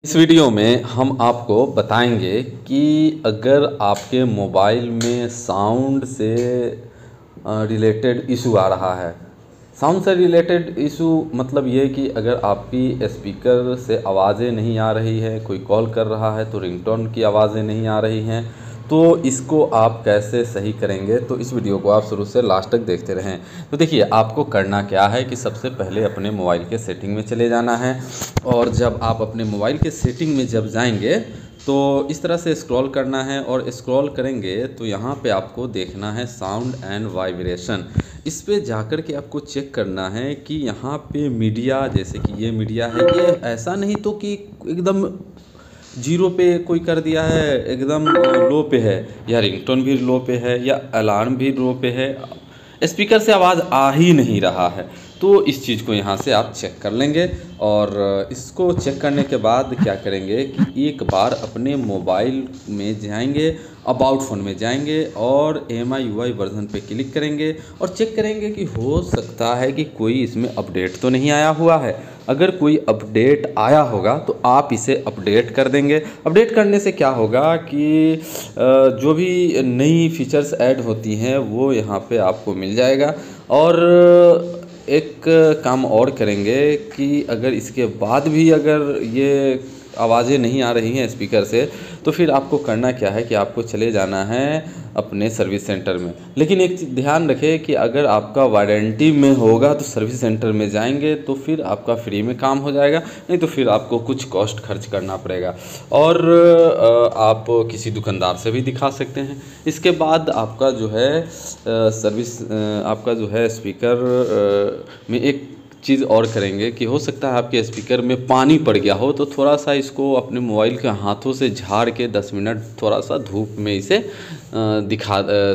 इस वीडियो में हम आपको बताएंगे कि अगर आपके मोबाइल में साउंड से रिलेटेड इशू आ रहा है। साउंड से रिलेटेड इशू मतलब ये कि अगर आपकी स्पीकर से आवाज़ें नहीं आ रही है, कोई कॉल कर रहा है तो रिंगटोन की आवाज़ें नहीं आ रही हैं, तो इसको आप कैसे सही करेंगे। तो इस वीडियो को आप शुरू से लास्ट तक देखते रहें। तो देखिए, आपको करना क्या है कि सबसे पहले अपने मोबाइल के सेटिंग में चले जाना है। और जब आप अपने मोबाइल के सेटिंग में जब जाएंगे तो इस तरह से स्क्रॉल करना है, और स्क्रॉल करेंगे तो यहाँ पे आपको देखना है साउंड एंड वाइब्रेशन। इस पे जाकर के आपको चेक करना है कि यहाँ पे मीडिया, जैसे कि ये मीडिया है, ये ऐसा नहीं तो कि एकदम जीरो पे कोई कर दिया है, एकदम लो पे है, या रिंगटोन भी लो पे है, या अलार्म भी लो पे है, स्पीकर से आवाज़ आ ही नहीं रहा है। तो इस चीज़ को यहाँ से आप चेक कर लेंगे। और इसको चेक करने के बाद क्या करेंगे कि एक बार अपने मोबाइल में जाएंगे, अबाउट फ़ोन में जाएंगे और MIUI वर्जन पे क्लिक करेंगे और चेक करेंगे कि हो सकता है कि कोई इसमें अपडेट तो नहीं आया हुआ है। अगर कोई अपडेट आया होगा तो आप इसे अपडेट कर देंगे। अपडेट करने से क्या होगा कि जो भी नई फीचर्स ऐड होती हैं वो यहाँ पे आपको मिल जाएगा। और एक काम और करेंगे कि अगर इसके बाद भी अगर ये आवाज़ें नहीं आ रही हैं स्पीकर से, तो फिर आपको करना क्या है कि आपको चले जाना है अपने सर्विस सेंटर में। लेकिन एक चीज़ ध्यान रखें कि अगर आपका वारंटी में होगा तो सर्विस सेंटर में जाएंगे तो फिर आपका फ्री में काम हो जाएगा, नहीं तो फिर आपको कुछ कॉस्ट खर्च करना पड़ेगा। और आप किसी दुकानदार से भी दिखा सकते हैं। इसके बाद आपका जो है सर्विस आपका जो है स्पीकर में एक चीज़ और करेंगे कि हो सकता है आपके स्पीकर में पानी पड़ गया हो, तो थोड़ा सा इसको अपने मोबाइल के हाथों से झाड़ के 10 मिनट थोड़ा सा धूप में इसे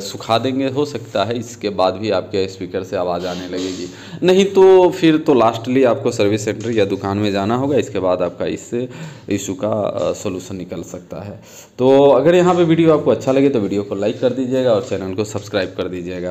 सुखा देंगे। हो सकता है इसके बाद भी आपके स्पीकर से आवाज़ आने लगेगी, नहीं तो फिर तो लास्टली आपको सर्विस सेंटर या दुकान में जाना होगा। इसके बाद आपका इससे इशू का सलूशन निकल सकता है। तो अगर यहाँ पे वीडियो आपको अच्छा लगे तो वीडियो को लाइक कर दीजिएगा और चैनल को सब्सक्राइब कर दीजिएगा।